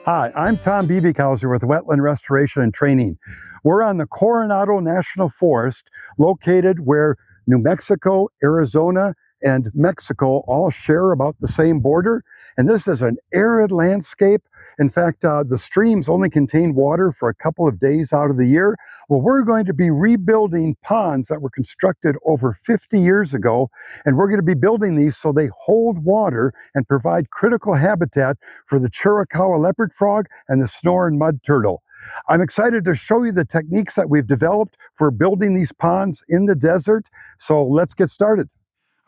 Hi, I'm Tom Biebighauser with Wetland Restoration and Training. We're on the Coronado National Forest, located where New Mexico, Arizona, and Mexico all share about the same border. And this is an arid landscape. In fact, the streams only contain water for a couple of days out of the year. Well, we're going to be rebuilding ponds that were constructed over 50 years ago, and we're going to be building these so they hold water and provide critical habitat for the Chiricahua leopard frog and the Sonoran mud turtle. I'm excited to show you the techniques that we've developed for building these ponds in the desert. So let's get started.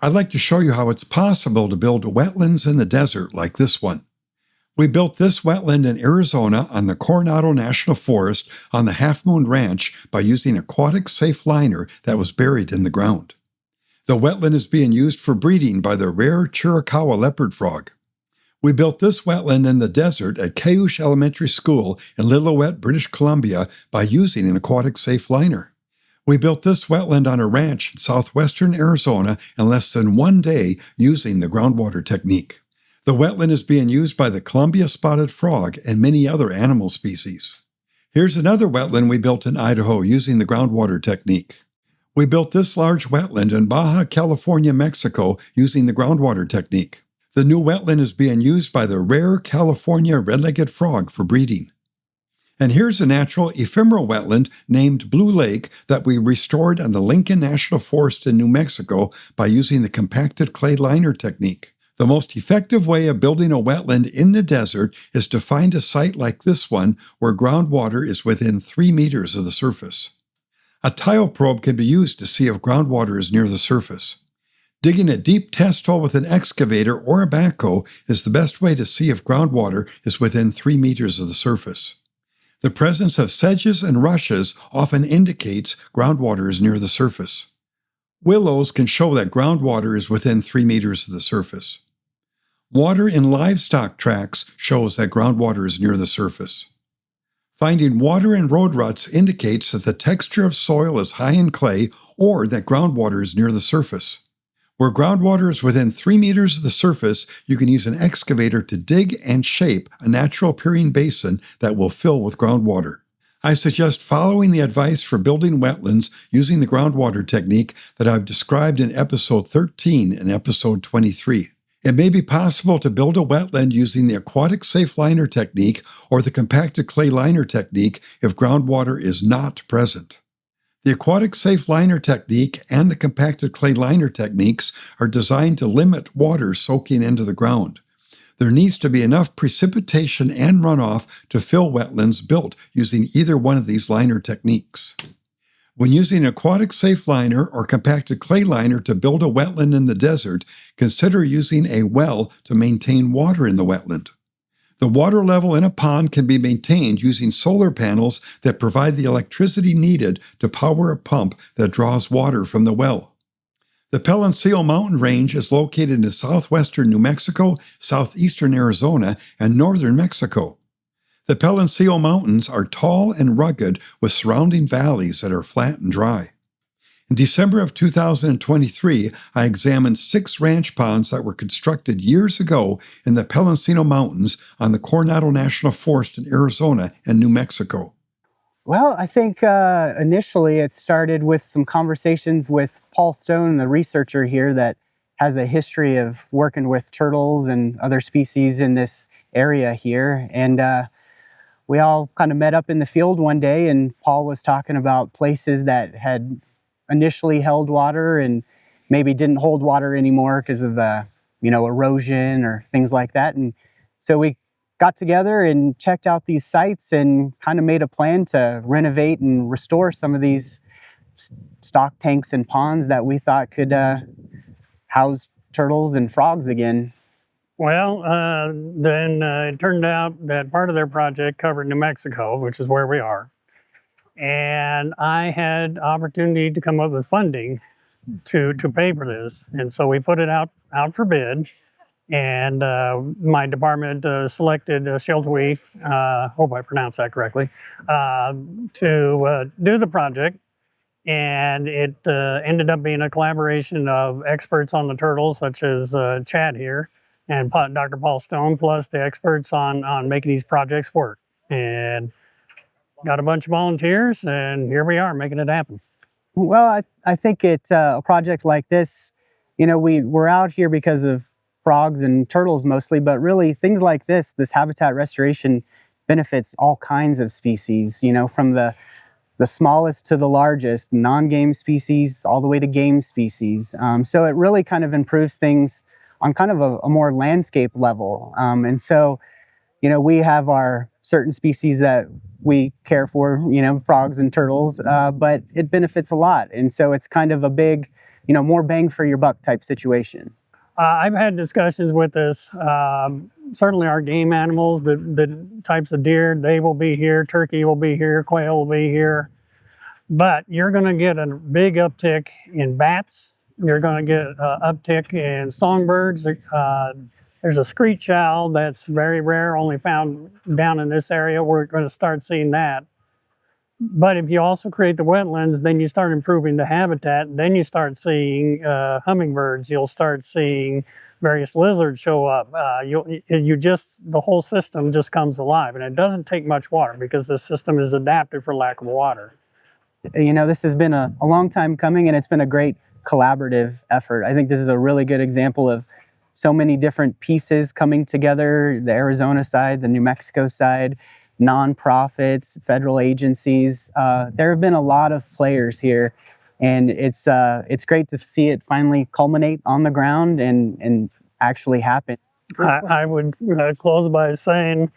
I'd like to show you how it's possible to build wetlands in the desert like this one. We built this wetland in Arizona on the Coronado National Forest on the Half Moon Ranch by using aquatic safe liner that was buried in the ground. The wetland is being used for breeding by the rare Chiricahua leopard frog. We built this wetland in the desert at Cayush Elementary School in Lillooet, British Columbia by using an aquatic safe liner. We built this wetland on a ranch in southwestern Arizona in less than 1 day using the groundwater technique. The wetland is being used by the Columbia spotted frog and many other animal species. Here's another wetland we built in Idaho using the groundwater technique. We built this large wetland in Baja California, Mexico using the groundwater technique. The new wetland is being used by the rare California red-legged frog for breeding. And here's a natural ephemeral wetland named Blue Lake that we restored on the Lincoln National Forest in New Mexico by using the compacted clay liner technique. The most effective way of building a wetland in the desert is to find a site like this one where groundwater is within 3 meters of the surface. A tile probe can be used to see if groundwater is near the surface. Digging a deep test hole with an excavator or a backhoe is the best way to see if groundwater is within 3 meters of the surface. The presence of sedges and rushes often indicates groundwater is near the surface. Willows can show that groundwater is within 3 meters of the surface. Water in livestock tracks shows that groundwater is near the surface. Finding water in road ruts indicates that the texture of soil is high in clay or that groundwater is near the surface. Where groundwater is within 3 meters of the surface, you can use an excavator to dig and shape a natural appearing basin that will fill with groundwater. I suggest following the advice for building wetlands using the groundwater technique that I've described in episode 13 and episode 23. It may be possible to build a wetland using the aquatic safe liner technique or the compacted clay liner technique if groundwater is not present. The aquatic safe liner technique and the compacted clay liner techniques are designed to limit water soaking into the ground. There needs to be enough precipitation and runoff to fill wetlands built using either one of these liner techniques. When using aquatic safe liner or compacted clay liner to build a wetland in the desert, consider using a well to maintain water in the wetland. The water level in a pond can be maintained using solar panels that provide the electricity needed to power a pump that draws water from the well. The Peloncillo Mountain Range is located in southwestern New Mexico, southeastern Arizona, and northern Mexico. The Peloncillo Mountains are tall and rugged with surrounding valleys that are flat and dry. In December of 2023, I examined 6 ranch ponds that were constructed years ago in the Peloncillo Mountains on the Coronado National Forest in Arizona and New Mexico. Well, I think initially it started with some conversations with Paul Stone, the researcher here that has a history of working with turtles and other species in this area here. And we all kind of met up in the field one day, and Paul was talking about places that had initially held water and maybe didn't hold water anymore because of erosion or things like that. And so we got together and checked out these sites and kind of made a plan to renovate and restore some of these stock tanks and ponds that we thought could house turtles and frogs again. Well, then it turned out that part of their project covered New Mexico, which is where we are. And I had opportunity to come up with funding to pay for this. And so we put it out for bid. And my department selected Sheltwe, hope I pronounced that correctly, to do the project. And it ended up being a collaboration of experts on the turtles, such as Chad here, and Dr. Paul Stone, plus the experts on making these projects work. And got a bunch of volunteers, and here we are making it happen. Well, I think a project like this, we're out here because of frogs and turtles mostly, but really things like this habitat restoration benefits all kinds of species, from the smallest to the largest, non-game species all the way to game species. So it really kind of improves things on kind of a more landscape level. And so, we have our certain species that we care for, frogs and turtles, but it benefits a lot. And so it's kind of a big, more bang for your buck type situation. I've had discussions with this. Certainly our game animals, the types of deer, they will be here, turkey will be here, quail will be here. But you're going to get a big uptick in bats. You're going to get an uptick in songbirds. There's a screech owl that's very rare, only found down in this area. We're going to start seeing that. But if you also create the wetlands, then you start improving the habitat. Then you start seeing hummingbirds. You'll start seeing various lizards show up. The whole system just comes alive. And it doesn't take much water because the system is adapted for lack of water. This has been a long time coming, and it's been a great collaborative effort. I think this is a really good example of so many different pieces coming together, the Arizona side, the New Mexico side, nonprofits, federal agencies. There have been a lot of players here, and it's great to see it finally culminate on the ground and actually happen. I would close by saying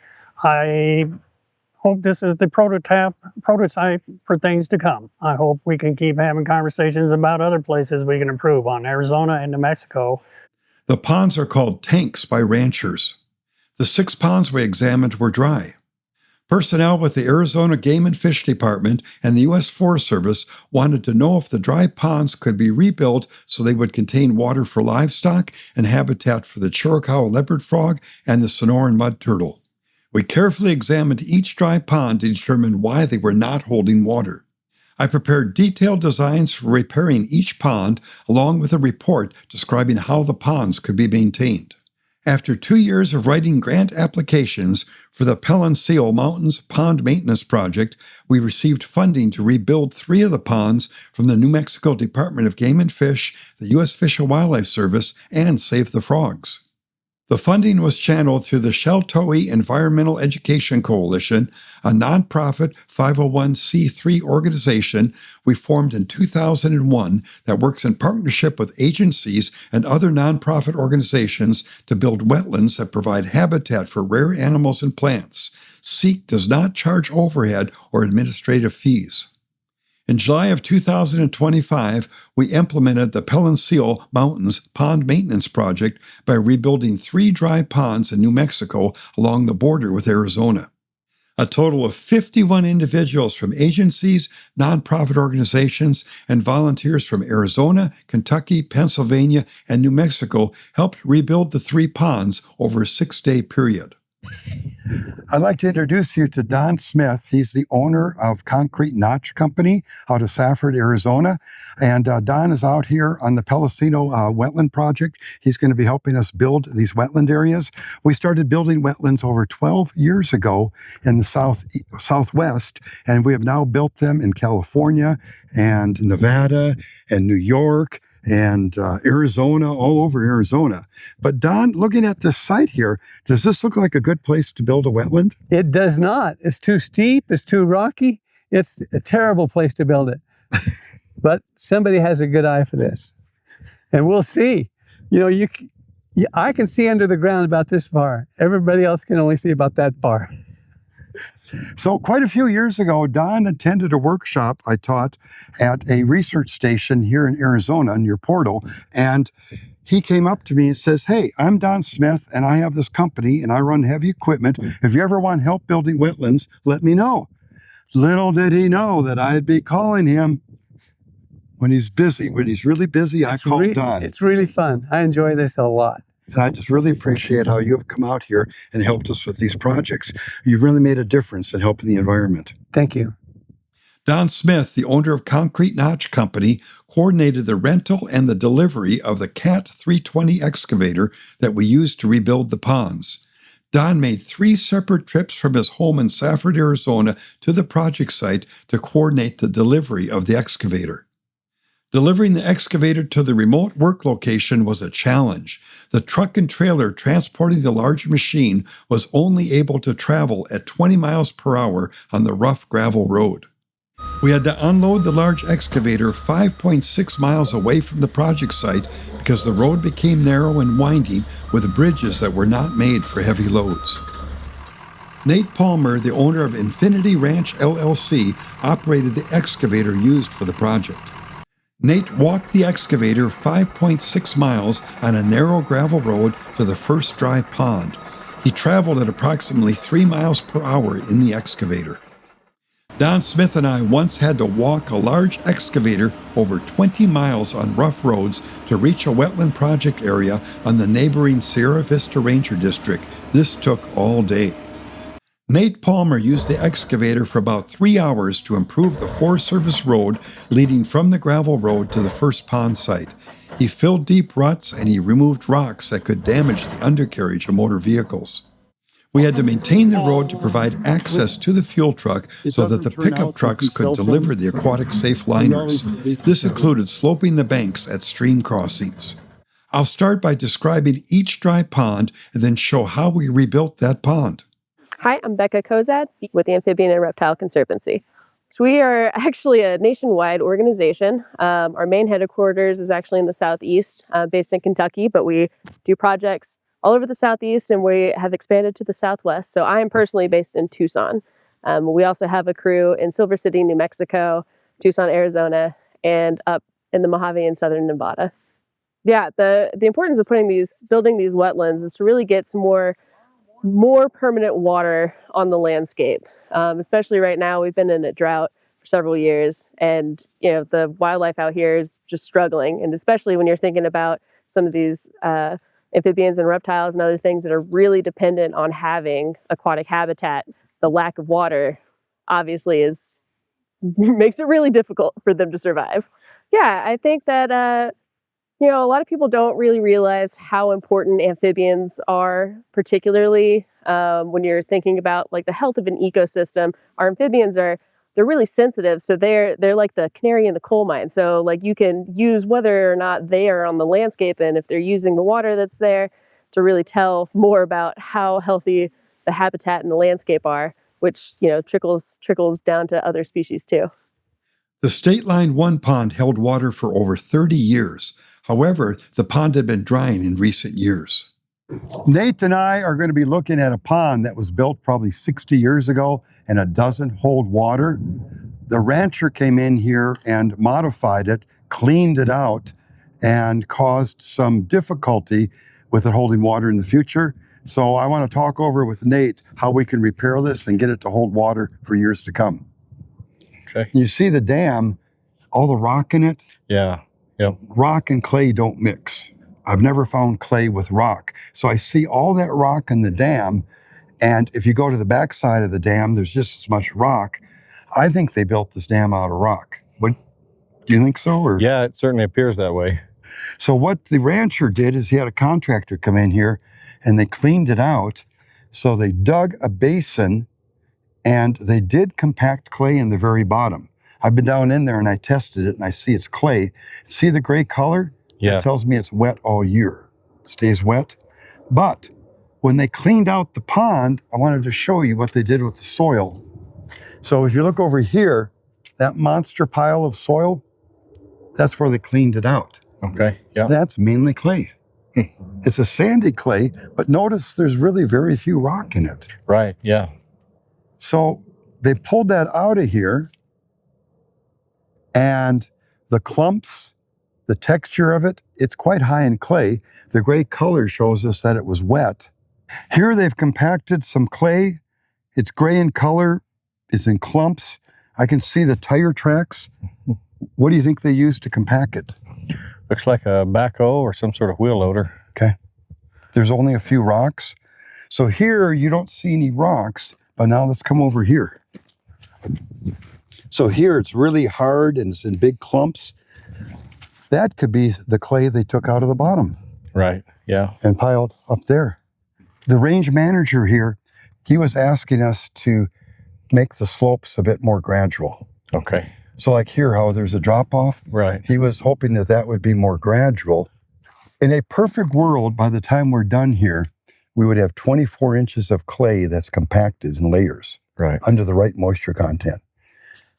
I hope this is the prototype for things to come. I hope we can keep having conversations about other places we can improve on Arizona and New Mexico. The ponds are called tanks by ranchers. The 6 ponds we examined were dry. Personnel with the Arizona Game and Fish Department and the U.S. Forest Service wanted to know if the dry ponds could be rebuilt so they would contain water for livestock and habitat for the Chiricahua leopard frog and the Sonoran mud turtle. We carefully examined each dry pond to determine why they were not holding water. I prepared detailed designs for repairing each pond, along with a report describing how the ponds could be maintained. After 2 years of writing grant applications for the Peloncillo Mountains Pond Maintenance Project, we received funding to rebuild 3 of the ponds from the New Mexico Department of Game and Fish, the U.S. Fish and Wildlife Service, and Save the Frogs. The funding was channeled through the Sheltowee Environmental Education Coalition, a nonprofit 501c3 organization we formed in 2001 that works in partnership with agencies and other nonprofit organizations to build wetlands that provide habitat for rare animals and plants. SEEK does not charge overhead or administrative fees. In July of 2025, we implemented the Peloncillo Mountains Pond Maintenance Project by rebuilding 3 dry ponds in New Mexico along the border with Arizona. A total of 51 individuals from agencies, nonprofit organizations, and volunteers from Arizona, Kentucky, Pennsylvania, and New Mexico helped rebuild the 3 ponds over a 6-day period. I'd like to introduce you to Don Smith. He's the owner of Concrete Notch Company out of Safford, Arizona. And Don is out here on the Peloncillo Wetland Project. He's going to be helping us build these wetland areas. We started building wetlands over 12 years ago in the Southwest, and we have now built them in California and Nevada and New York and Arizona, all over Arizona. But Don, looking at this site here, does this look like a good place to build a wetland? It does not. It's too steep. It's too rocky. It's a terrible place to build it. But somebody has a good eye for this. And we'll see. I can see under the ground about this far. Everybody else can only see about that far. So quite a few years ago, Don attended a workshop I taught at a research station here in Arizona near Portal, and he came up to me and says, "Hey, I'm Don Smith, and I have this company, and I run heavy equipment. If you ever want help building wetlands, let me know." Little did he know that I'd be calling him when he's busy. When he's really busy, I call Don. It's really fun. I enjoy this a lot. And I just really appreciate how you have come out here and helped us with these projects. You've really made a difference in helping the environment. Thank you. Don Smith, the owner of Concrete Notch Company, coordinated the rental and the delivery of the CAT 320 excavator that we used to rebuild the ponds. Don made 3 separate trips from his home in Safford, Arizona to the project site to coordinate the delivery of the excavator. Delivering the excavator to the remote work location was a challenge. The truck and trailer transporting the large machine was only able to travel at 20 miles per hour on the rough gravel road. We had to unload the large excavator 5.6 miles away from the project site because the road became narrow and winding with bridges that were not made for heavy loads. Nate Palmer, the owner of Infinity Ranch LLC, operated the excavator used for the project. Nate walked the excavator 5.6 miles on a narrow gravel road to the first dry pond. He traveled at approximately 3 miles per hour in the excavator. Don Smith and I once had to walk a large excavator over 20 miles on rough roads to reach a wetland project area on the neighboring Sierra Vista Ranger District. This took all day. Nate Palmer used the excavator for about 3 hours to improve the Forest Service road leading from the gravel road to the first pond site. He filled deep ruts and he removed rocks that could damage the undercarriage of motor vehicles. We had to maintain the road to provide access to the fuel truck so that the pickup trucks could deliver the aquatic safe liners. This included sloping the banks at stream crossings. I'll start by describing each dry pond and then show how we rebuilt that pond. Hi, I'm Becca Kozad with the Amphibian and Reptile Conservancy. So we are actually a nationwide organization. Our main headquarters is actually in the Southeast, based in Kentucky, but we do projects all over the Southeast and we have expanded to the Southwest. So I am personally based in Tucson. We also have a crew in Silver City, New Mexico, Tucson, Arizona, and up in the Mojave in Southern Nevada. Yeah, the importance of building these wetlands is to really get some more permanent water on the landscape. Especially right now, we've been in a drought for several years, and the wildlife out here is just struggling. And especially when you're thinking about some of these amphibians and reptiles and other things that are really dependent on having aquatic habitat, the lack of water obviously makes it really difficult for them to survive. Yeah, I think that a lot of people don't really realize how important amphibians are, particularly when you're thinking about like the health of an ecosystem. Our amphibians they're really sensitive, so they're like the canary in the coal mine. So like you can use whether or not they are on the landscape and if they're using the water that's there to really tell more about how healthy the habitat and the landscape are, which trickles down to other species too. The State Line 1 pond held water for over 30 years. However, the pond had been drying in recent years. Nate and I are going to be looking at a pond that was built probably 60 years ago and it doesn't hold water. The rancher came in here and modified it, cleaned it out, and caused some difficulty with it holding water in the future. So I want to talk over with Nate how we can repair this and get it to hold water for years to come. Okay. You see the dam, all the rock in it? Yeah. Yep. Rock and clay don't mix. I've never found clay with rock. So I see all that rock in the dam, and if you go to the backside of the dam, there's just as much rock. I think they built this dam out of rock. What, do you think so? Or? Yeah, it certainly appears that way. So what the rancher did is he had a contractor come in here, and they cleaned it out. So they dug a basin, and they did compact clay in the very bottom. I've been down in there and I tested it and I see it's clay. See the gray color? Yeah. It tells me it's wet all year. It stays wet. But when they cleaned out the pond, I wanted to show you what they did with the soil. So if you look over here, that monster pile of soil, that's where they cleaned it out. Okay. Yeah. That's mainly clay. It's a sandy clay, but notice there's really very few rock in it. Right. Yeah. So they pulled that out of here, and the clumps, the texture of it, it's quite high in clay. The gray color shows us that it was wet. Here they've compacted some clay. It's gray in color. It's in clumps. I can see the tire tracks. What do you think they used to compact it? Looks like a backhoe or some sort of wheel loader. Okay. There's only a few rocks. So here you don't see any rocks, but now let's come over here. So here it's really hard and it's in big clumps. That could be the clay they took out of the bottom Right. Yeah. and piled up there. The range manager here, he was asking us to make the slopes a bit more gradual. Okay. So like here, how there's a drop off, Right. he was hoping that that would be more gradual. In a perfect world, by the time we're done here, we would have 24 inches of clay that's compacted in layers Right. under the right moisture content.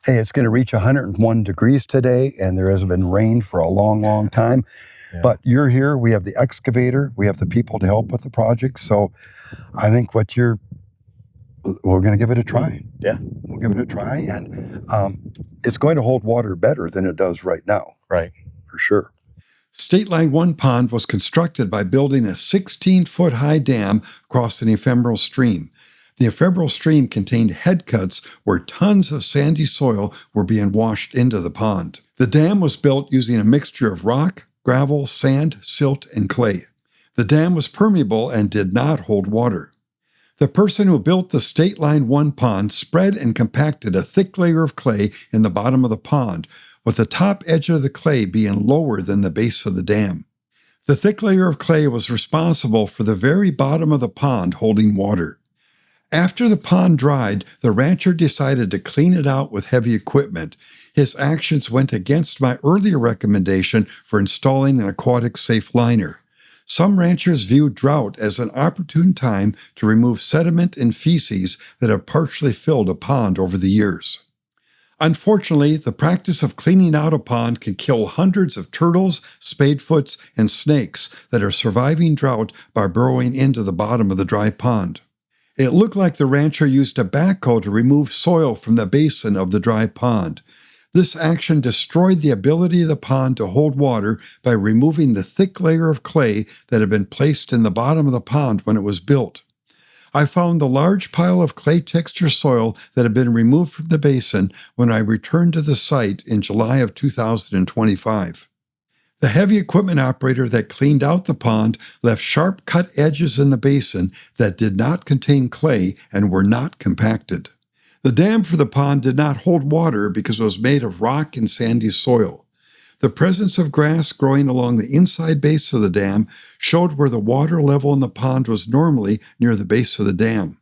Hey, it's going to reach 101 degrees today, and there hasn't been rain for a long, long time. Yeah. But you're here, we have the excavator, we have the people to help with the project. So I think we're going to give it a try. Yeah. We'll give it a try, and it's going to hold water better than it does right now, Right. for sure. State Line 1 pond was constructed by building a 16-foot high dam across an ephemeral stream. The ephemeral stream contained head cuts where tons of sandy soil were being washed into the pond. The dam was built using a mixture of rock, gravel, sand, silt, and clay. The dam was permeable and did not hold water. The person who built the State Line 1 pond spread and compacted a thick layer of clay in the bottom of the pond, with the top edge of the clay being lower than the base of the dam. The thick layer of clay was responsible for the very bottom of the pond holding water. After the pond dried, the rancher decided to clean it out with heavy equipment. His actions went against my earlier recommendation for installing an aquatic safe liner. Some ranchers view drought as an opportune time to remove sediment and feces that have partially filled a pond over the years. Unfortunately, the practice of cleaning out a pond can kill hundreds of turtles, spadefoots, and snakes that are surviving drought by burrowing into the bottom of the dry pond. It looked like the rancher used a backhoe to remove soil from the basin of the dry pond. This action destroyed the ability of the pond to hold water by removing the thick layer of clay that had been placed in the bottom of the pond when it was built. I found the large pile of clay texture soil that had been removed from the basin when I returned to the site in July of 2025. The heavy equipment operator that cleaned out the pond left sharp cut edges in the basin that did not contain clay and were not compacted. The dam for the pond did not hold water because it was made of rock and sandy soil. The presence of grass growing along the inside base of the dam showed where the water level in the pond was normally near the base of the dam.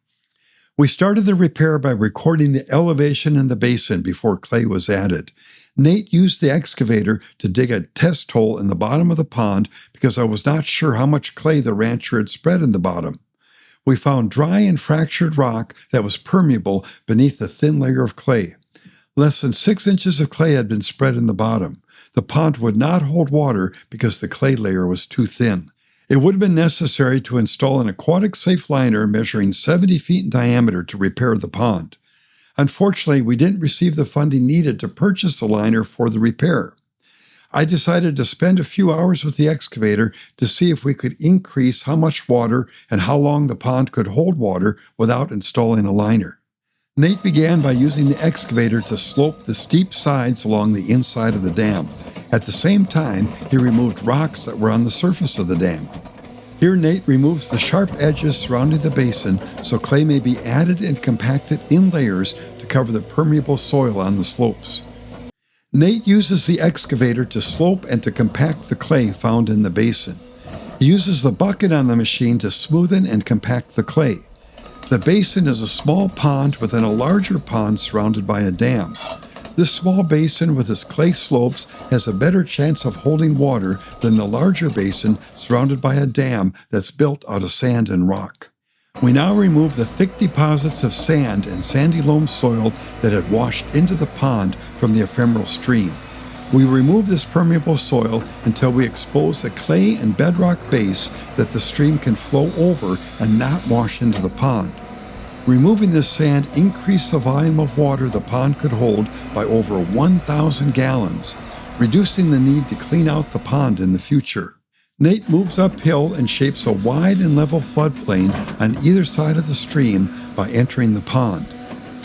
We started the repair by recording the elevation in the basin before clay was added. Nate used the excavator to dig a test hole in the bottom of the pond because I was not sure how much clay the rancher had spread in the bottom. We found dry and fractured rock that was permeable beneath a thin layer of clay. Less than 6 inches of clay had been spread in the bottom. The pond would not hold water because the clay layer was too thin. It would have been necessary to install an aquatic safe liner measuring 70 feet in diameter to repair the pond. Unfortunately, we didn't receive the funding needed to purchase the liner for the repair. I decided to spend a few hours with the excavator to see if we could increase how much water and how long the pond could hold water without installing a liner. Nate began by using the excavator to slope the steep sides along the inside of the dam. At the same time, he removed rocks that were on the surface of the dam. Here, Nate removes the sharp edges surrounding the basin so clay may be added and compacted in layers to cover the permeable soil on the slopes. Nate uses the excavator to slope and to compact the clay found in the basin. He uses the bucket on the machine to smoothen and compact the clay. The basin is a small pond within a larger pond surrounded by a dam. This small basin with its clay slopes has a better chance of holding water than the larger basin surrounded by a dam that's built out of sand and rock. We now remove the thick deposits of sand and sandy loam soil that had washed into the pond from the ephemeral stream. We remove this permeable soil until we expose the clay and bedrock base that the stream can flow over and not wash into the pond. Removing this sand increased the volume of water the pond could hold by over 1,000 gallons, reducing the need to clean out the pond in the future. Nate moves uphill and shapes a wide and level floodplain on either side of the stream by entering the pond.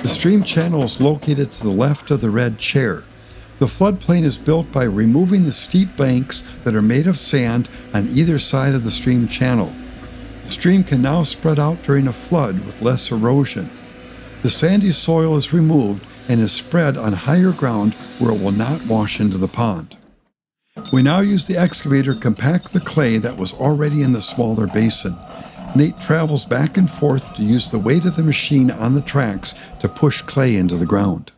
The stream channel is located to the left of the red chair. The floodplain is built by removing the steep banks that are made of sand on either side of the stream channel. The stream can now spread out during a flood with less erosion. The sandy soil is removed and is spread on higher ground where it will not wash into the pond. We now use the excavator to compact the clay that was already in the smaller basin. Nate travels back and forth to use the weight of the machine on the tracks to push clay into the ground.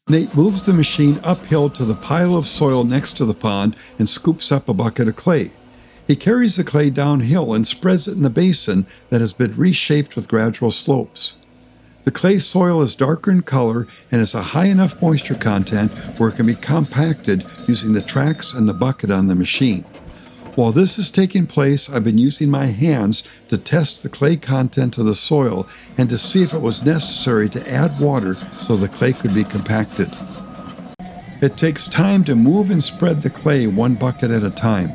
Nate moves the machine uphill to the pile of soil next to the pond and scoops up a bucket of clay. He carries the clay downhill and spreads it in the basin that has been reshaped with gradual slopes. The clay soil is darker in color and has a high enough moisture content where it can be compacted using the tracks and the bucket on the machine. While this is taking place, I've been using my hands to test the clay content of the soil and to see if it was necessary to add water so the clay could be compacted. It takes time to move and spread the clay one bucket at a time.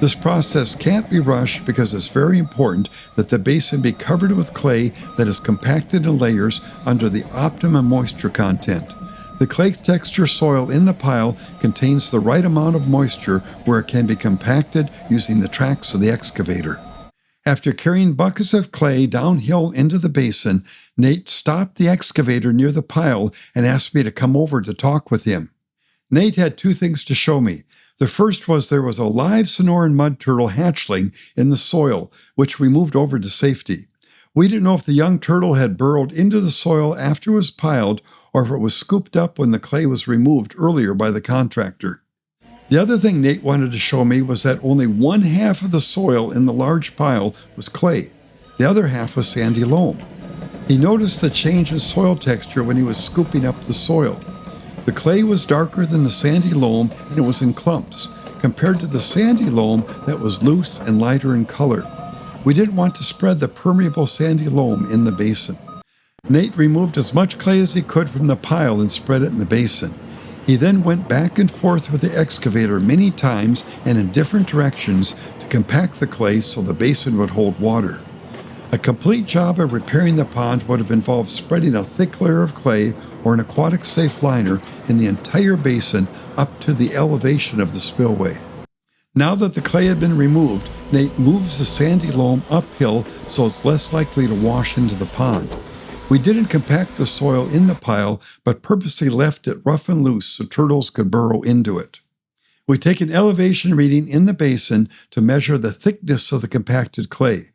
This process can't be rushed because it's very important that the basin be covered with clay that is compacted in layers under the optimum moisture content. The clay texture soil in the pile contains the right amount of moisture where it can be compacted using the tracks of the excavator. After carrying buckets of clay downhill into the basin, Nate stopped the excavator near the pile and asked me to come over to talk with him. Nate had two things to show me. The first was there was a live Sonoran mud turtle hatchling in the soil, which we moved over to safety. We didn't know if the young turtle had burrowed into the soil after it was piled or if it was scooped up when the clay was removed earlier by the contractor. The other thing Nate wanted to show me was that only one half of the soil in the large pile was clay. The other half was sandy loam. He noticed the change in soil texture when he was scooping up the soil. The clay was darker than the sandy loam and it was in clumps, compared to the sandy loam that was loose and lighter in color. We didn't want to spread the permeable sandy loam in the basin. Nate removed as much clay as he could from the pile and spread it in the basin. He then went back and forth with the excavator many times and in different directions to compact the clay so the basin would hold water. A complete job of repairing the pond would have involved spreading a thick layer of clay or an aquatic safe liner in the entire basin up to the elevation of the spillway. Now that the clay had been removed, Nate moves the sandy loam uphill so it's less likely to wash into the pond. We didn't compact the soil in the pile, but purposely left it rough and loose so turtles could burrow into it. We take an elevation reading in the basin to measure the thickness of the compacted clay.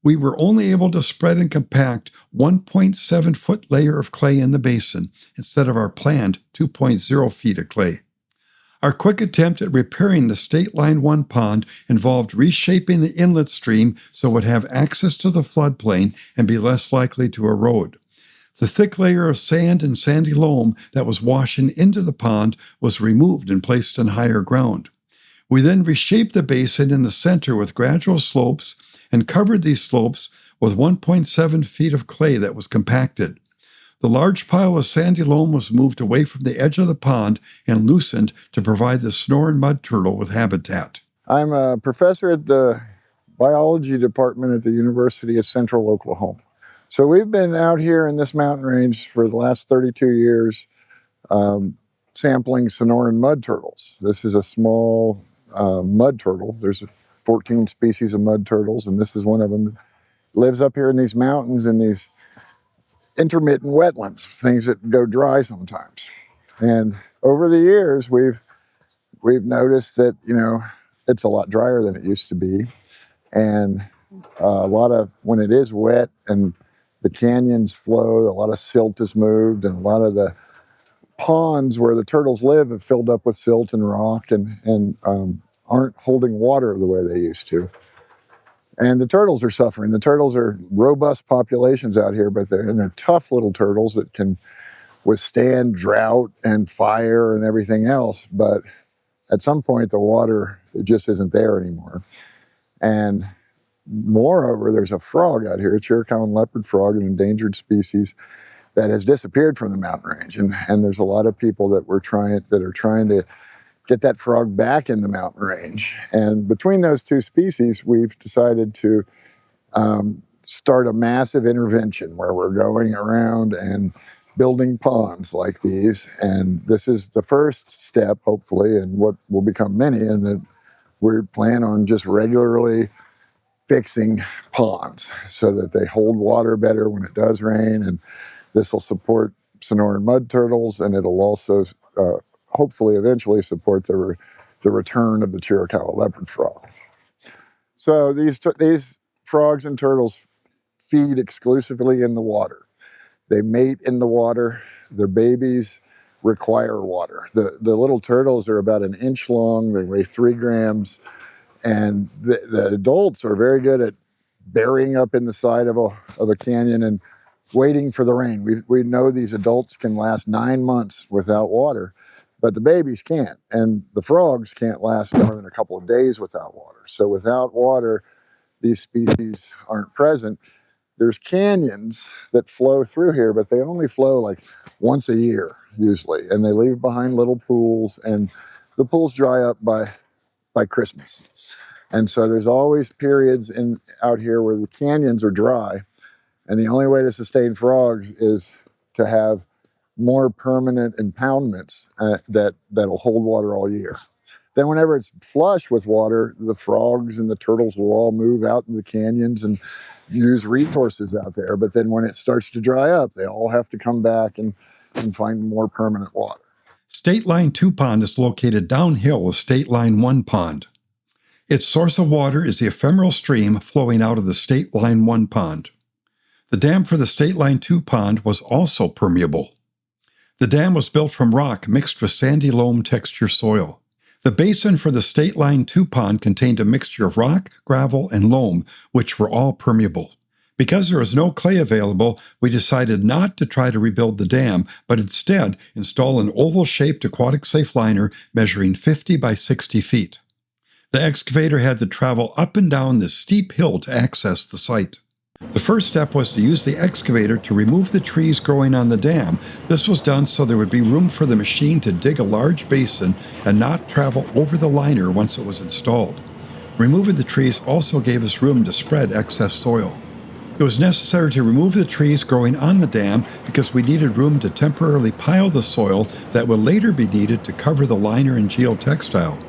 We were only able to spread and compact 1.7 foot layer of clay in the basin instead of our planned 2.0 feet of clay. Our quick attempt at repairing the State Line 1 pond involved reshaping the inlet stream so it would have access to the floodplain and be less likely to erode. The thick layer of sand and sandy loam that was washing into the pond was removed and placed on higher ground. We then reshaped the basin in the center with gradual slopes and covered these slopes with 1.7 feet of clay that was compacted. The large pile of sandy loam was moved away from the edge of the pond and loosened to provide the Sonoran mud turtle with habitat. I'm a professor at the biology department at the University of Central Oklahoma. So we've been out here in this mountain range for the last 32 years sampling Sonoran mud turtles. This is a small mud turtle. There's 14 species of mud turtles, and this is one of them. Lives up here in these mountains in these intermittent wetlands, things that go dry sometimes. And over the years, we've noticed that, it's a lot drier than it used to be. And when it is wet and the canyons flow, a lot of silt is moved, and a lot of the ponds where the turtles live have filled up with silt and rock and aren't holding water the way they used to. And the turtles are suffering. The turtles are robust populations out here, but they're tough little turtles that can withstand drought and fire and everything else. But at some point, the water just isn't there anymore. And moreover, there's a frog out here, a Chiricahua leopard frog, an endangered species that has disappeared from the mountain range. And there's a lot of people that are trying to get that frog back in the mountain range. And between those two species, we've decided to start a massive intervention where we're going around and building ponds like these. And this is the first step, hopefully, and what will become many, and that we plan on just regularly fixing ponds so that they hold water better when it does rain. And this will support Sonoran mud turtles, and it'll also hopefully eventually support the return of the Chiricahua leopard frog. So these frogs and turtles feed exclusively in the water. They mate in the water. Their babies require water. The little turtles are about 1 inch long. They weigh 3 grams. And the adults are very good at burying up in the side of a canyon and waiting for the rain. We know these adults can last 9 months without water, but the babies can't. And the frogs can't last more than a couple of days without water. So without water, these species aren't present. There's canyons that flow through here, but they only flow like once a year usually. And they leave behind little pools, and the pools dry up by Christmas. And so there's always periods out here where the canyons are dry. And the only way to sustain frogs is to have more permanent impoundments that'll hold water all year. Then whenever it's flush with water, the frogs and the turtles will all move out in the canyons and use resources out there. But then when it starts to dry up, they all have to come back and find more permanent water. State Line 2 Pond is located downhill of State Line 1 Pond. Its source of water is the ephemeral stream flowing out of the State Line 1 Pond. The dam for the State Line 2 Pond was also permeable. The dam was built from rock mixed with sandy loam texture soil. The basin for the State Line 2 Pond contained a mixture of rock, gravel, and loam, which were all permeable. Because there was no clay available, we decided not to try to rebuild the dam, but instead install an oval-shaped aquatic safe liner measuring 50 by 60 feet. The excavator had to travel up and down this steep hill to access the site. The first step was to use the excavator to remove the trees growing on the dam. This was done so there would be room for the machine to dig a large basin and not travel over the liner once it was installed. Removing the trees also gave us room to spread excess soil. It was necessary to remove the trees growing on the dam because we needed room to temporarily pile the soil that would later be needed to cover the liner and geotextile.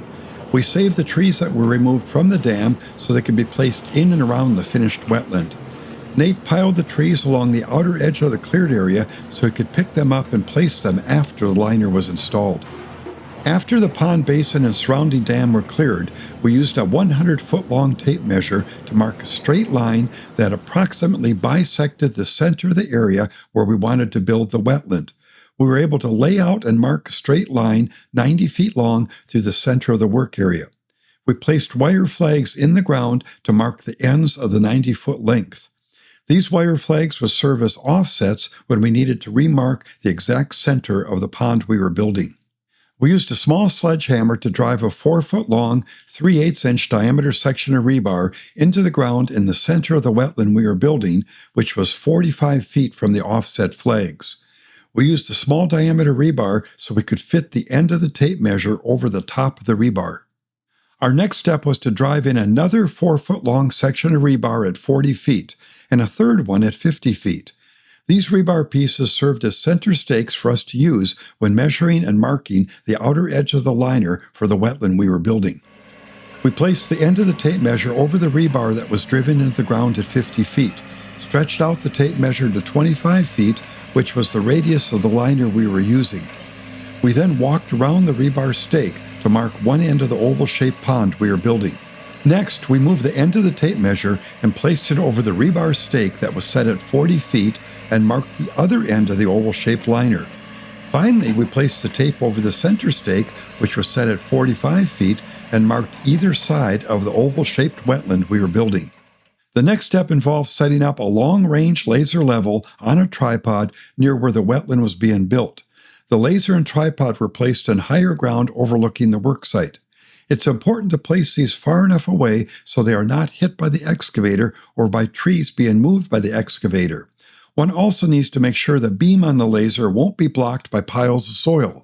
We saved the trees that were removed from the dam so they could be placed in and around the finished wetland. Nate piled the trees along the outer edge of the cleared area so he could pick them up and place them after the liner was installed. After the pond basin and surrounding dam were cleared, we used a 100-foot-long tape measure to mark a straight line that approximately bisected the center of the area where we wanted to build the wetland. We were able to lay out and mark a straight line 90 feet long through the center of the work area. We placed wire flags in the ground to mark the ends of the 90-foot length. These wire flags would serve as offsets when we needed to remark the exact center of the pond we were building. We used a small sledgehammer to drive a 4-foot-long, 3/8-inch diameter section of rebar into the ground in the center of the wetland we were building, which was 45 feet from the offset flags. We used a small diameter rebar so we could fit the end of the tape measure over the top of the rebar. Our next step was to drive in another 4-foot-long section of rebar at 40 feet and a third one at 50 feet. These rebar pieces served as center stakes for us to use when measuring and marking the outer edge of the liner for the wetland we were building. We placed the end of the tape measure over the rebar that was driven into the ground at 50 feet, stretched out the tape measure to 25 feet, which was the radius of the liner we were using. We then walked around the rebar stake to mark one end of the oval-shaped pond we were building. Next, we moved the end of the tape measure and placed it over the rebar stake that was set at 40 feet and marked the other end of the oval-shaped liner. Finally, we placed the tape over the center stake, which was set at 45 feet, and marked either side of the oval-shaped wetland we were building. The next step involved setting up a long-range laser level on a tripod near where the wetland was being built. The laser and tripod were placed on higher ground overlooking the worksite. It's important to place these far enough away so they are not hit by the excavator or by trees being moved by the excavator. One also needs to make sure the beam on the laser won't be blocked by piles of soil.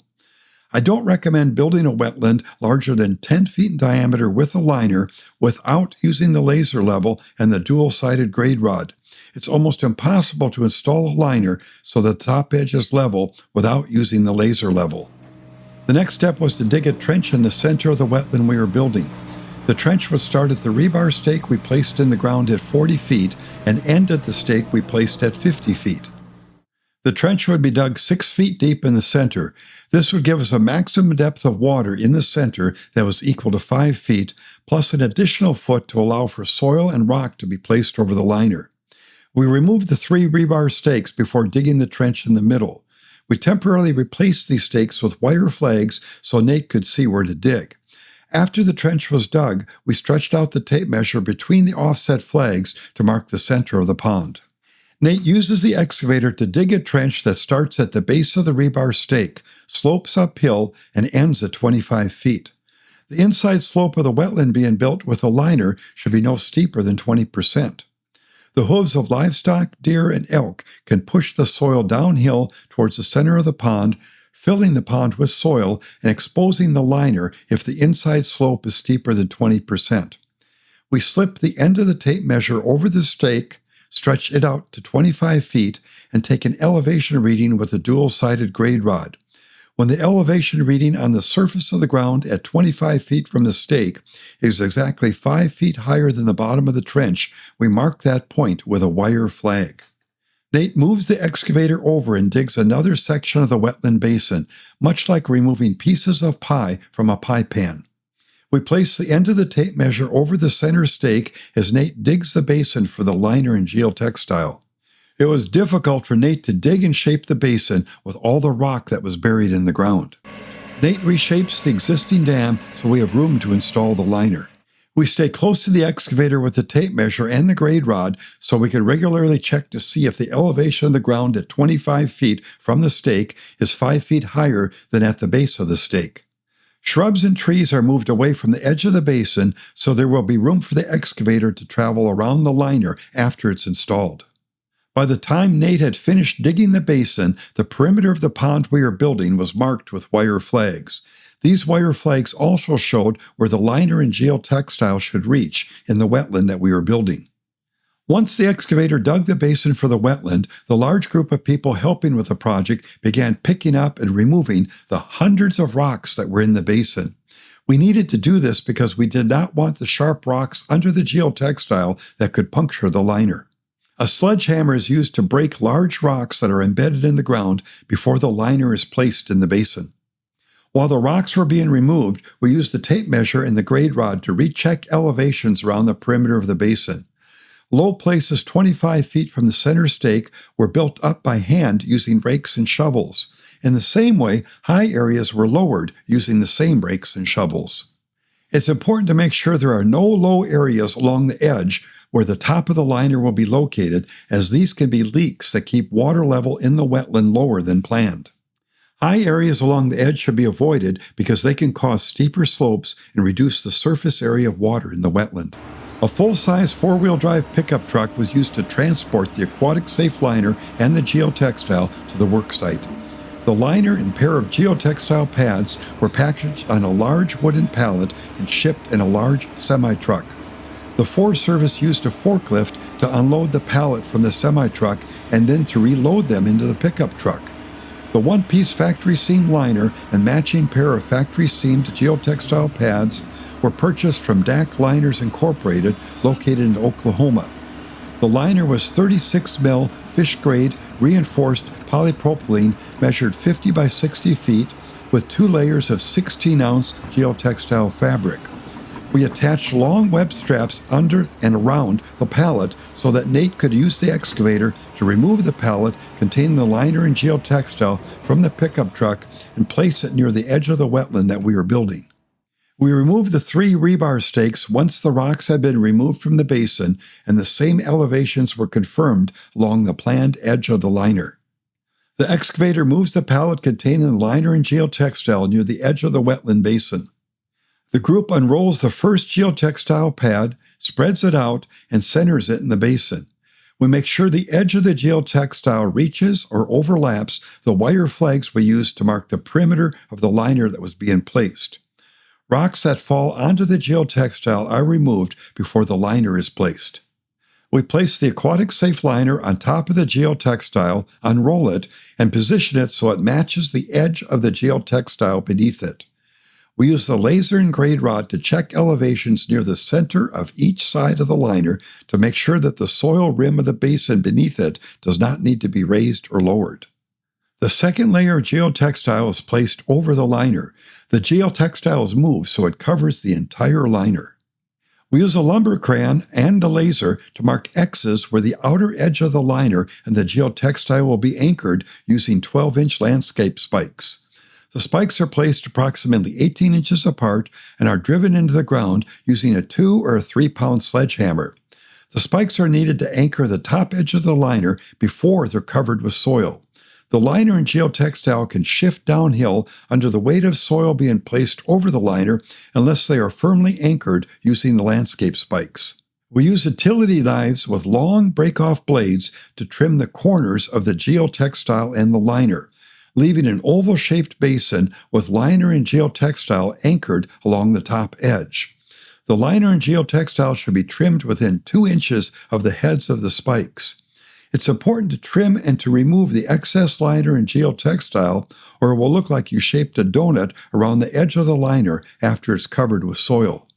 I don't recommend building a wetland larger than 10 feet in diameter with a liner without using the laser level and the dual-sided grade rod. It's almost impossible to install a liner so that the top edge is level without using the laser level. The next step was to dig a trench in the center of the wetland we were building. The trench would start at the rebar stake we placed in the ground at 40 feet and end at the stake we placed at 50 feet. The trench would be dug 6 feet deep in the center. This would give us a maximum depth of water in the center that was equal to 5 feet, plus an additional foot to allow for soil and rock to be placed over the liner. We removed the 3 rebar stakes before digging the trench in the middle. We temporarily replaced these stakes with wire flags so Nate could see where to dig. After the trench was dug, we stretched out the tape measure between the offset flags to mark the center of the pond. Nate uses the excavator to dig a trench that starts at the base of the rebar stake, slopes uphill, and ends at 25 feet. The inside slope of the wetland being built with a liner should be no steeper than 20%. The hooves of livestock, deer, and elk can push the soil downhill towards the center of the pond, filling the pond with soil and exposing the liner if the inside slope is steeper than 20%. We slip the end of the tape measure over the stake, stretch it out to 25 feet, and take an elevation reading with a dual-sided grade rod. When the elevation reading on the surface of the ground at 25 feet from the stake is exactly 5 feet higher than the bottom of the trench, we mark that point with a wire flag. Nate moves the excavator over and digs another section of the wetland basin, much like removing pieces of pie from a pie pan. We place the end of the tape measure over the center stake as Nate digs the basin for the liner and geotextile. It was difficult for Nate to dig and shape the basin with all the rock that was buried in the ground. Nate reshapes the existing dam so we have room to install the liner. We stay close to the excavator with the tape measure and the grade rod so we can regularly check to see if the elevation of the ground at 25 feet from the stake is 5 feet higher than at the base of the stake. Shrubs and trees are moved away from the edge of the basin so there will be room for the excavator to travel around the liner after it's installed. By the time Nate had finished digging the basin, the perimeter of the pond we are building was marked with wire flags. These wire flags also showed where the liner and geotextile should reach in the wetland that we were building. Once the excavator dug the basin for the wetland, the large group of people helping with the project began picking up and removing the hundreds of rocks that were in the basin. We needed to do this because we did not want the sharp rocks under the geotextile that could puncture the liner. A sledgehammer is used to break large rocks that are embedded in the ground before the liner is placed in the basin. While the rocks were being removed, we used the tape measure and the grade rod to recheck elevations around the perimeter of the basin. Low places 25 feet from the center stake were built up by hand using rakes and shovels. In the same way, high areas were lowered using the same rakes and shovels. It's important to make sure there are no low areas along the edge where the top of the liner will be located, as these can be leaks that keep water level in the wetland lower than planned. High areas along the edge should be avoided because they can cause steeper slopes and reduce the surface area of water in the wetland. A full-size four-wheel drive pickup truck was used to transport the aquatic safe liner and the geotextile to the work site. The liner and pair of geotextile pads were packaged on a large wooden pallet and shipped in a large semi-truck. The Forest Service used a forklift to unload the pallet from the semi-truck and then to reload them into the pickup truck. The one-piece factory seam liner and matching pair of factory-seamed geotextile pads were purchased from DAC Liners Incorporated, located in Oklahoma. The liner was 36 mil fish-grade reinforced polypropylene measured 50 by 60 feet with 2 layers of 16-ounce geotextile fabric. We attached long web straps under and around the pallet so that Nate could use the excavator to remove the pallet containing the liner and geotextile from the pickup truck and place it near the edge of the wetland that we were building. We removed the 3 rebar stakes once the rocks had been removed from the basin and the same elevations were confirmed along the planned edge of the liner. The excavator moves the pallet containing the liner and geotextile near the edge of the wetland basin. The group unrolls the first geotextile pad, spreads it out, and centers it in the basin. We make sure the edge of the geotextile reaches or overlaps the wire flags we used to mark the perimeter of the liner that was being placed. Rocks that fall onto the geotextile are removed before the liner is placed. We place the aquatic safe liner on top of the geotextile, unroll it, and position it so it matches the edge of the geotextile beneath it. We use the laser and grade rod to check elevations near the center of each side of the liner to make sure that the soil rim of the basin beneath it does not need to be raised or lowered. The second layer of geotextile is placed over the liner. The geotextile is moved so it covers the entire liner. We use a lumber crayon and a laser to mark X's where the outer edge of the liner and the geotextile will be anchored using 12-inch landscape spikes. The spikes are placed approximately 18 inches apart and are driven into the ground using a 2 or 3 pound sledgehammer. The spikes are needed to anchor the top edge of the liner before they're covered with soil. The liner and geotextile can shift downhill under the weight of soil being placed over the liner unless they are firmly anchored using the landscape spikes. We use utility knives with long break-off blades to trim the corners of the geotextile and the liner, leaving an oval-shaped basin with liner and geotextile anchored along the top edge. The liner and geotextile should be trimmed within 2 inches of the heads of the spikes. It's important to trim and to remove the excess liner and geotextile, or it will look like you shaped a donut around the edge of the liner after it's covered with soil.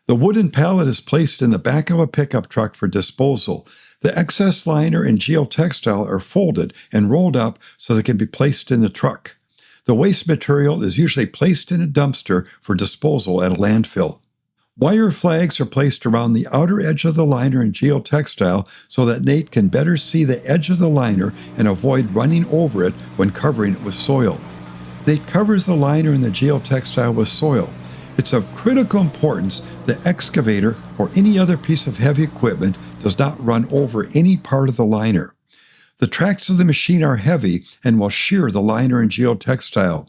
The wooden pallet is placed in the back of a pickup truck for disposal. The excess liner and geotextile are folded and rolled up so they can be placed in the truck. The waste material is usually placed in a dumpster for disposal at a landfill. Wire flags are placed around the outer edge of the liner and geotextile so that Nate can better see the edge of the liner and avoid running over it when covering it with soil. Nate covers the liner and the geotextile with soil. It's of critical importance the excavator or any other piece of heavy equipment does not run over any part of the liner. The tracks of the machine are heavy and will shear the liner and geotextile.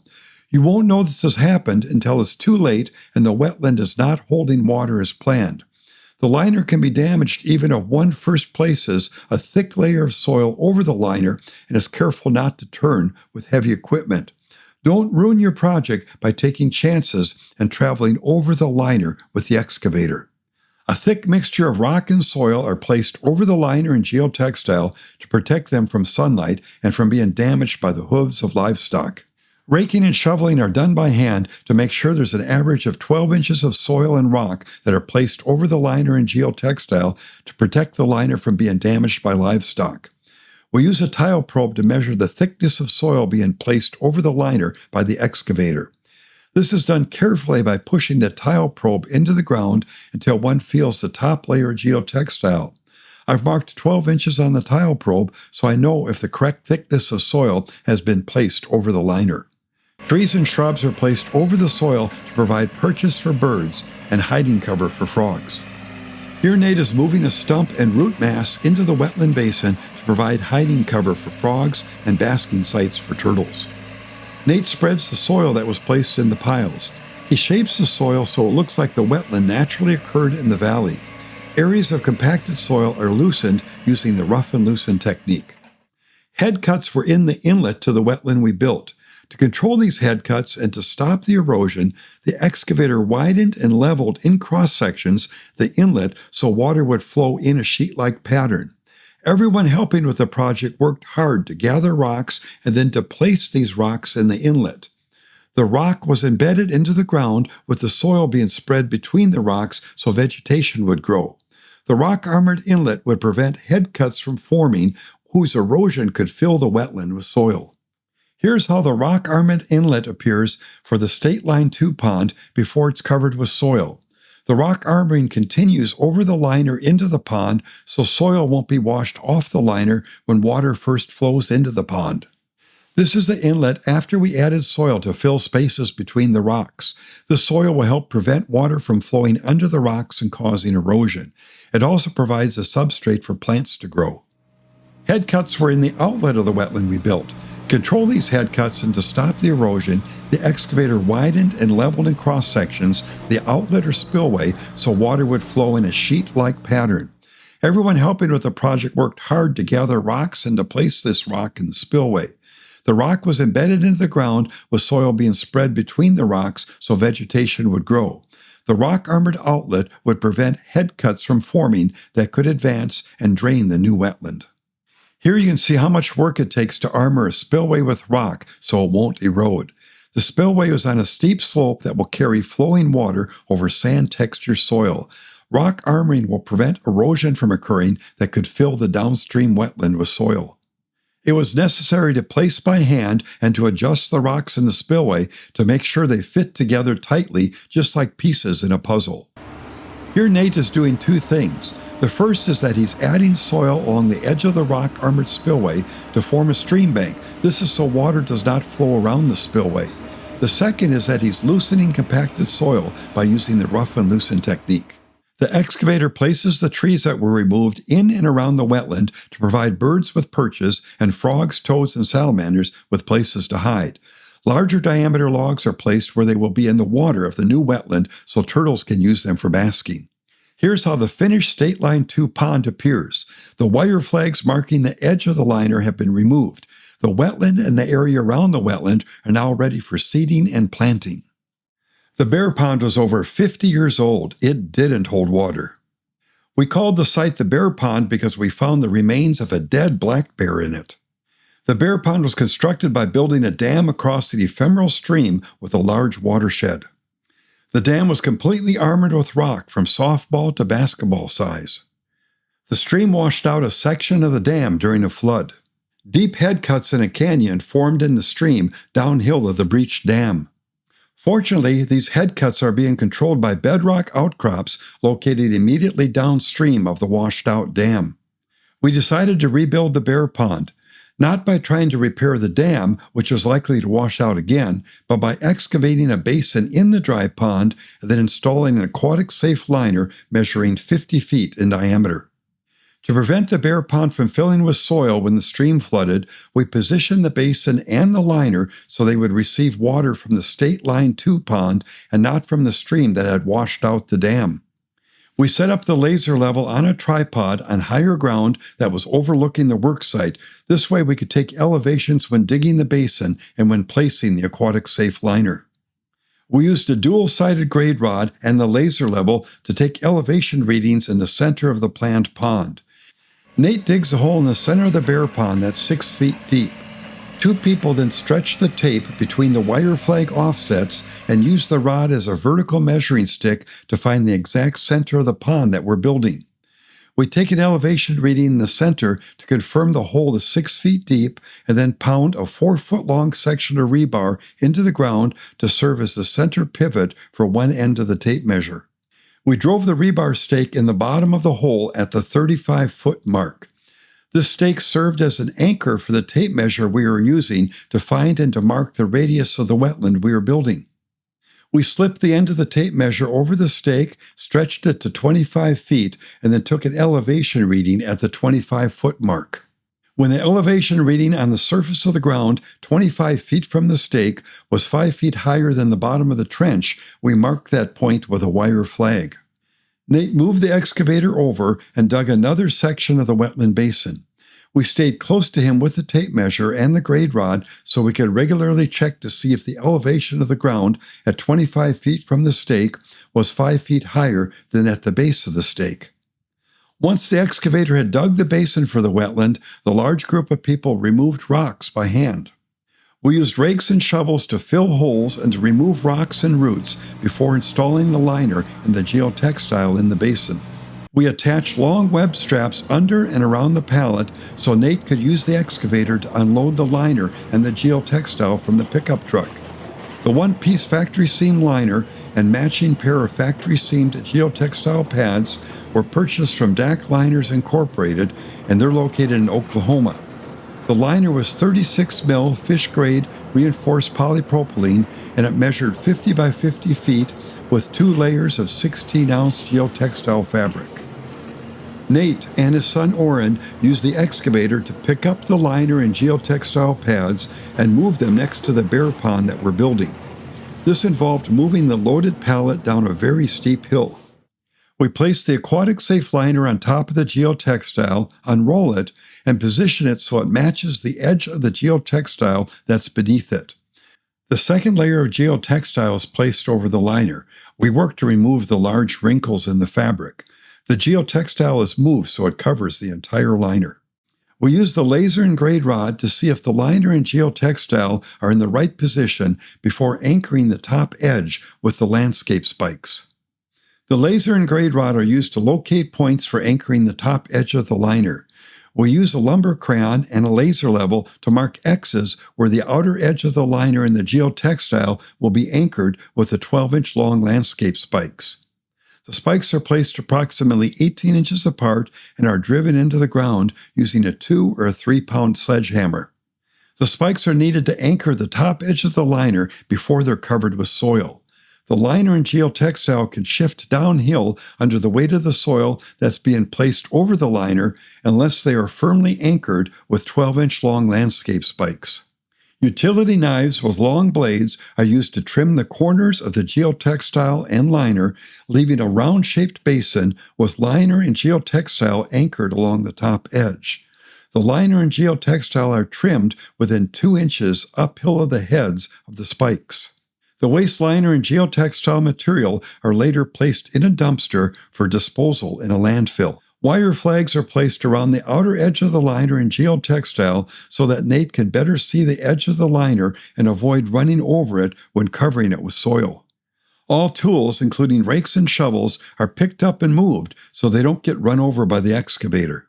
You won't know this has happened until it's too late and the wetland is not holding water as planned. The liner can be damaged even if one first places a thick layer of soil over the liner and is careful not to turn with heavy equipment. Don't ruin your project by taking chances and traveling over the liner with the excavator. A thick mixture of rock and soil are placed over the liner and geotextile to protect them from sunlight and from being damaged by the hooves of livestock. Raking and shoveling are done by hand to make sure there's an average of 12 inches of soil and rock that are placed over the liner and geotextile to protect the liner from being damaged by livestock. We use a tile probe to measure the thickness of soil being placed over the liner by the excavator. This is done carefully by pushing the tile probe into the ground until one feels the top layer of geotextile. I've marked 12 inches on the tile probe so I know if the correct thickness of soil has been placed over the liner. Trees and shrubs are placed over the soil to provide perches for birds and hiding cover for frogs. Here Nate is moving a stump and root mass into the wetland basin to provide hiding cover for frogs and basking sites for turtles. Nate spreads the soil that was placed in the piles. He shapes the soil so it looks like the wetland naturally occurred in the valley. Areas of compacted soil are loosened using the rough and loosen technique. Head cuts were in the inlet to the wetland we built. To control these head cuts and to stop the erosion, the excavator widened and leveled in cross-sections the inlet so water would flow in a sheet-like pattern. Everyone helping with the project worked hard to gather rocks and then to place these rocks in the inlet. The rock was embedded into the ground with the soil being spread between the rocks so vegetation would grow. The rock-armored inlet would prevent head cuts from forming, whose erosion could fill the wetland with soil. Here's how the rock-armored inlet appears for the State Line 2 pond before it's covered with soil. The rock armoring continues over the liner into the pond so soil won't be washed off the liner when water first flows into the pond. This is the inlet after we added soil to fill spaces between the rocks. The soil will help prevent water from flowing under the rocks and causing erosion. It also provides a substrate for plants to grow. Head cuts were in the outlet of the wetland we built. To control these head cuts and to stop the erosion, the excavator widened and leveled in cross sections the outlet or spillway so water would flow in a sheet-like pattern. Everyone helping with the project worked hard to gather rocks and to place this rock in the spillway. The rock was embedded into the ground with soil being spread between the rocks so vegetation would grow. The rock-armored outlet would prevent head cuts from forming that could advance and drain the new wetland. Here you can see how much work it takes to armor a spillway with rock so it won't erode. The spillway is on a steep slope that will carry flowing water over sand-texture soil. Rock armoring will prevent erosion from occurring that could fill the downstream wetland with soil. It was necessary to place by hand and to adjust the rocks in the spillway to make sure they fit together tightly, just like pieces in a puzzle. Here Nate is doing two things. The first is that he's adding soil along the edge of the rock-armored spillway to form a stream bank. This is so water does not flow around the spillway. The second is that he's loosening compacted soil by using the rough and loosen technique. The excavator places the trees that were removed in and around the wetland to provide birds with perches and frogs, toads, and salamanders with places to hide. Larger diameter logs are placed where they will be in the water of the new wetland so turtles can use them for basking. Here's how the finished State Line 2 pond appears. The wire flags marking the edge of the liner have been removed. The wetland and the area around the wetland are now ready for seeding and planting. The bear pond was over 50 years old. It didn't hold water. We called the site the bear pond because we found the remains of a dead black bear in it. The bear pond was constructed by building a dam across the ephemeral stream with a large watershed. The dam was completely armored with rock from softball to basketball size. The stream washed out a section of the dam during a flood. Deep head cuts in a canyon formed in the stream downhill of the breached dam. Fortunately, these head cuts are being controlled by bedrock outcrops located immediately downstream of the washed-out dam. We decided to rebuild the bear pond, not by trying to repair the dam, which was likely to wash out again, but by excavating a basin in the dry pond and then installing an aquatic-safe liner measuring 50 feet in diameter. To prevent the bear pond from filling with soil when the stream flooded, we positioned the basin and the liner so they would receive water from the State Line 2 pond and not from the stream that had washed out the dam. We set up the laser level on a tripod on higher ground that was overlooking the worksite. This way we could take elevations when digging the basin and when placing the aquatic safe liner. We used a dual-sided grade rod and the laser level to take elevation readings in the center of the planned pond. Nate digs a hole in the center of the bear pond that's 6 feet deep. Two people then stretch the tape between the wire flag offsets and use the rod as a vertical measuring stick to find the exact center of the pond that we're building. We take an elevation reading in the center to confirm the hole is 6 feet deep and then pound a 4-foot-long section of rebar into the ground to serve as the center pivot for one end of the tape measure. We drove the rebar stake in the bottom of the hole at the 35-foot mark. This stake served as an anchor for the tape measure we were using to find and to mark the radius of the wetland we were building. We slipped the end of the tape measure over the stake, stretched it to 25 feet, and then took an elevation reading at the 25-foot mark. When the elevation reading on the surface of the ground, 25 feet from the stake, was 5 feet higher than the bottom of the trench, we marked that point with a wire flag. Nate moved the excavator over and dug another section of the wetland basin. We stayed close to him with the tape measure and the grade rod so we could regularly check to see if the elevation of the ground at 25 feet from the stake was 5 feet higher than at the base of the stake. Once the excavator had dug the basin for the wetland, the large group of people removed rocks by hand. We used rakes and shovels to fill holes and to remove rocks and roots before installing the liner and the geotextile in the basin. We attached long web straps under and around the pallet so Nate could use the excavator to unload the liner and the geotextile from the pickup truck. The one-piece factory seam liner and matching pair of factory-seamed geotextile pads were purchased from DAC Liners Incorporated, and they're located in Oklahoma. The liner was 36 mil fish-grade reinforced polypropylene, and it measured 50 by 50 feet with 2 layers of 16-ounce geotextile fabric. Nate and his son Orrin used the excavator to pick up the liner and geotextile pads and move them next to the bear pond that we're building. This involved moving the loaded pallet down a very steep hill. We place the aquatic safe liner on top of the geotextile, unroll it, and position it so it matches the edge of the geotextile that's beneath it. The second layer of geotextile is placed over the liner. We work to remove the large wrinkles in the fabric. The geotextile is moved so it covers the entire liner. We use the laser and grade rod to see if the liner and geotextile are in the right position before anchoring the top edge with the landscape spikes. The laser and grade rod are used to locate points for anchoring the top edge of the liner. We'll use a lumber crayon and a laser level to mark X's where the outer edge of the liner and the geotextile will be anchored with the 12-inch long landscape spikes. The spikes are placed approximately 18 inches apart and are driven into the ground using a 2 or 3 pound sledgehammer. The spikes are needed to anchor the top edge of the liner before they're covered with soil. The liner and geotextile can shift downhill under the weight of the soil that's being placed over the liner unless they are firmly anchored with 12-inch long landscape spikes. Utility knives with long blades are used to trim the corners of the geotextile and liner, leaving a round-shaped basin with liner and geotextile anchored along the top edge. The liner and geotextile are trimmed within 2 inches uphill of the heads of the spikes. The waste liner and geotextile material are later placed in a dumpster for disposal in a landfill. Wire flags are placed around the outer edge of the liner and geotextile so that Nate can better see the edge of the liner and avoid running over it when covering it with soil. All tools, including rakes and shovels, are picked up and moved so they don't get run over by the excavator.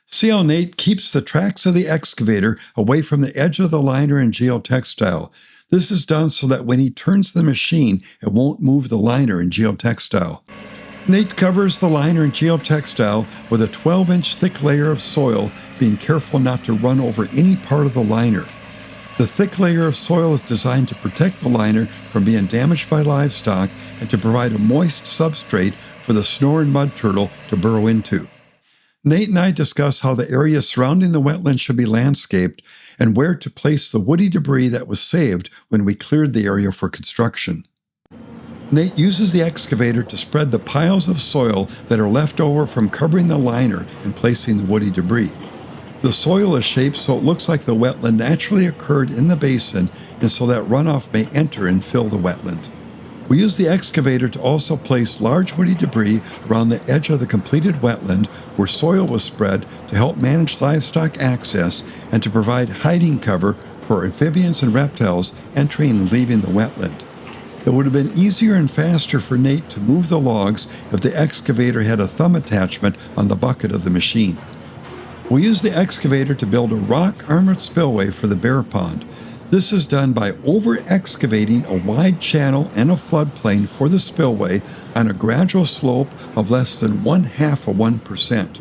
See how Nate keeps the tracks of the excavator away from the edge of the liner and geotextile. This is done so that when he turns the machine, it won't move the liner and geotextile. Nate covers the liner and geotextile with a 12-inch thick layer of soil, being careful not to run over any part of the liner. The thick layer of soil is designed to protect the liner from being damaged by livestock and to provide a moist substrate for the snoring mud turtle to burrow into. Nate and I discuss how the area surrounding the wetland should be landscaped and where to place the woody debris that was saved when we cleared the area for construction. Nate uses the excavator to spread the piles of soil that are left over from covering the liner and placing the woody debris. The soil is shaped so it looks like the wetland naturally occurred in the basin and so that runoff may enter and fill the wetland. We use the excavator to also place large woody debris around the edge of the completed wetland where soil was spread to help manage livestock access and to provide hiding cover for amphibians and reptiles entering and leaving the wetland. It would have been easier and faster for Nate to move the logs if the excavator had a thumb attachment on the bucket of the machine. We use the excavator to build a rock-armored spillway for the bear pond. This is done by over-excavating a wide channel and a floodplain for the spillway on a gradual slope of less than 0.5%.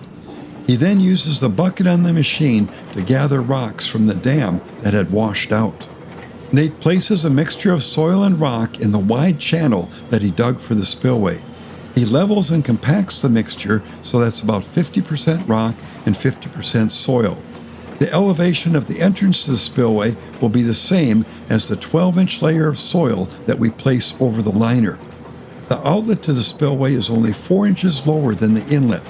He then uses the bucket on the machine to gather rocks from the dam that had washed out. Nate places a mixture of soil and rock in the wide channel that he dug for the spillway. He levels and compacts the mixture so that's about 50% rock and 50% soil. The elevation of the entrance to the spillway will be the same as the 12-inch layer of soil that we place over the liner. The outlet to the spillway is only 4 inches lower than the inlet.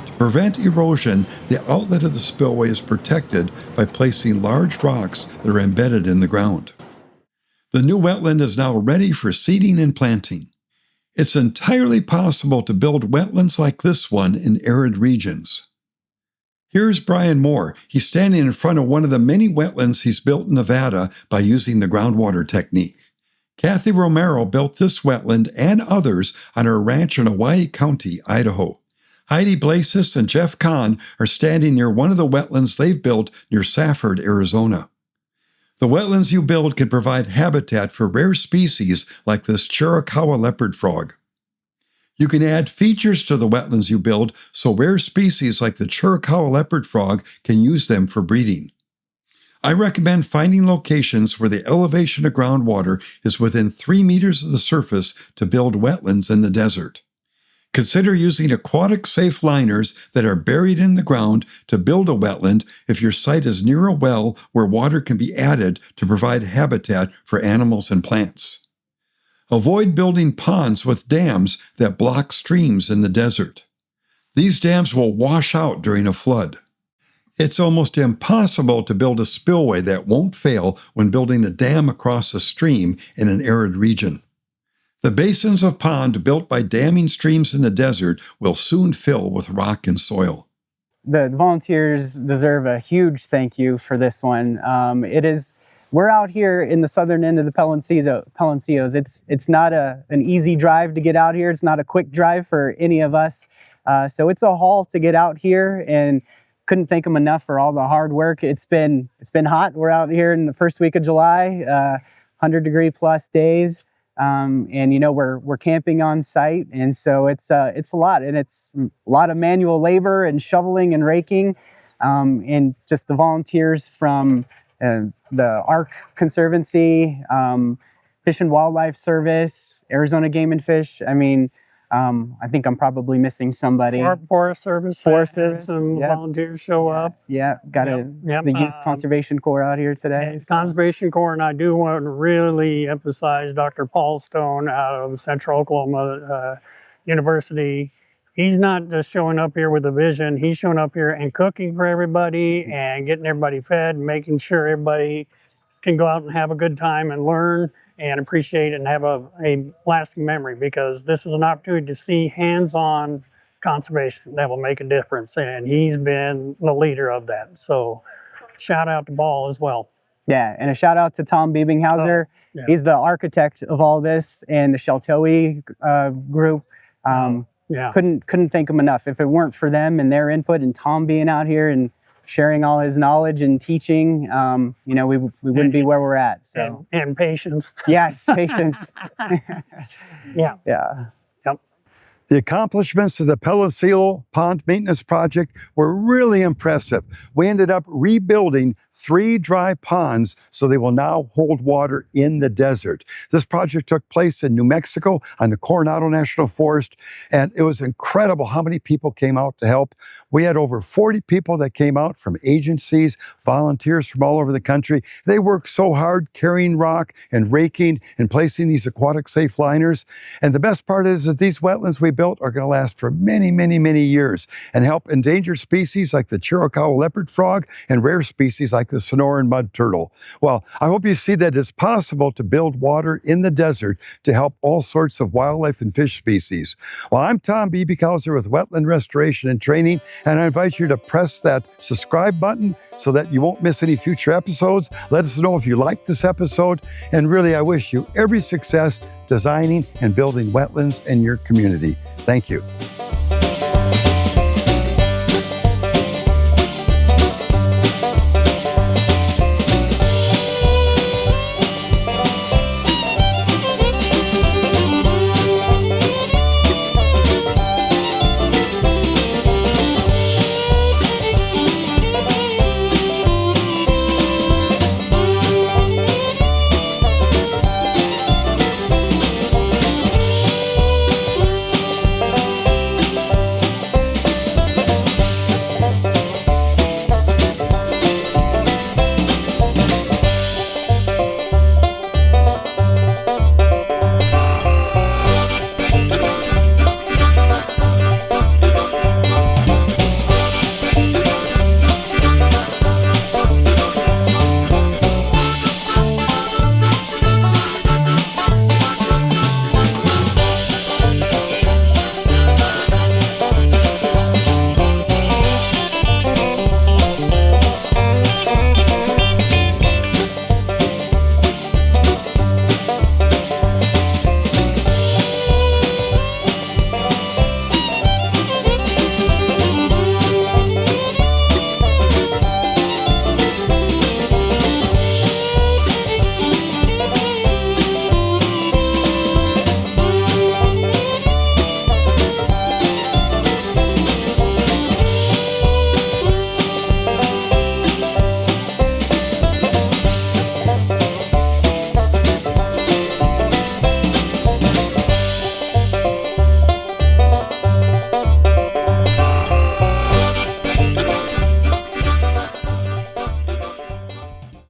To prevent erosion, the outlet of the spillway is protected by placing large rocks that are embedded in the ground. The new wetland is now ready for seeding and planting. It's entirely possible to build wetlands like this one in arid regions. Here's Brian Moore. He's standing in front of one of the many wetlands he's built in Nevada by using the groundwater technique. Kathy Romero built this wetland and others on her ranch in Hawaii County, Idaho. Heidi Blasis and Jeff Kahn are standing near one of the wetlands they've built near Safford, Arizona. The wetlands you build can provide habitat for rare species like this Chiricahua leopard frog. You can add features to the wetlands you build so rare species like the Chiricahua leopard frog can use them for breeding. I recommend finding locations where the elevation of groundwater is within 3 meters of the surface to build wetlands in the desert. Consider using aquatic safe liners that are buried in the ground to build a wetland if your site is near a well where water can be added to provide habitat for animals and plants. Avoid building ponds with dams that block streams in the desert. These dams will wash out during a flood. It's almost impossible to build a spillway that won't fail when building a dam across a stream in an arid region. The basins of pond built by damming streams in the desert will soon fill with rock and soil. The volunteers deserve a huge thank you for this one. We're out here in the southern end of the Palancios. It's not an easy drive to get out here. It's not a quick drive for any of us. So it's a haul to get out here, and couldn't thank them enough for all the hard work. It's been hot. We're out here in the first week of July, 100-degree plus days, and you know we're camping on site, and so it's a lot, and it's a lot of manual labor and shoveling and raking, and just the volunteers from the ARC Conservancy, Fish and Wildlife Service, Arizona Game and Fish. I mean, I think I'm probably missing somebody. Forest Service. Forest had Service, some yep. volunteers show up. Yeah, got Yep. the Youth Conservation Corps out here today. And Conservation Corps, and I do want to really emphasize Dr. Paul Stone out of Central Oklahoma University. He's not just showing up here with a vision. He's showing up here and cooking for everybody and getting everybody fed, making sure everybody can go out and have a good time and learn and appreciate it and have a lasting memory, because this is an opportunity to see hands-on conservation that will make a difference. And he's been the leader of that. So shout out to Paul as well. Yeah, and a shout out to Tom Biebinghauser. yeah. He's the architect of all this, and the Sheltoe group. Yeah. Couldn't thank them enough. If it weren't for them and their input, and Tom being out here and sharing all his knowledge and teaching, you know, we wouldn't be where we're at. So And patience. yes, patience. Yeah. Yeah. The accomplishments of the Pellicelo Pond Maintenance Project were really impressive. We ended up rebuilding 3 dry ponds so they will now hold water in the desert. This project took place in New Mexico on the Coronado National Forest, and it was incredible how many people came out to help. We had over 40 people that came out from agencies, volunteers from all over the country. They worked so hard carrying rock and raking and placing these aquatic safe liners. And the best part is that these wetlands we built are going to last for many, many, many years and help endangered species like the Chiricahua leopard frog and rare species like the Sonoran mud turtle. Well, I hope you see that it's possible to build water in the desert to help all sorts of wildlife and fish species. Well, I'm Tom Biebinghauser with Wetland Restoration and Training, and I invite you to press that subscribe button so that you won't miss any future episodes. Let us know if you liked this episode, and really, I wish you every success designing and building wetlands in your community. Thank you.